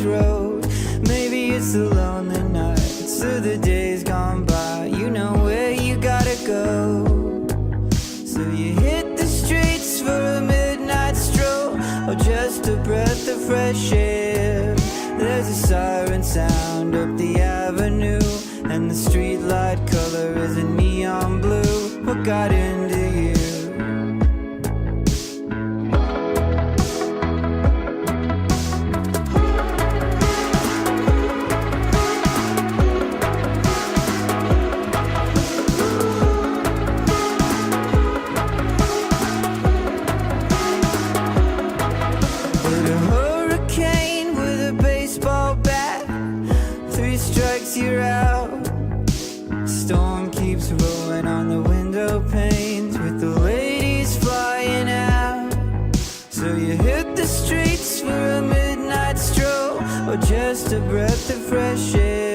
road. Maybe it's the lonely nights or the days gone by. You know where you gotta go. So you hit the streets for a midnight stroll, or just a breath of fresh air. There's a siren sound up the avenue, and the streetlight color is a neon blue. What got into you? You're out. Storm keeps rolling on the window panes, with the ladies flying out. So you hit the streets for a midnight stroll, or just a breath of fresh air.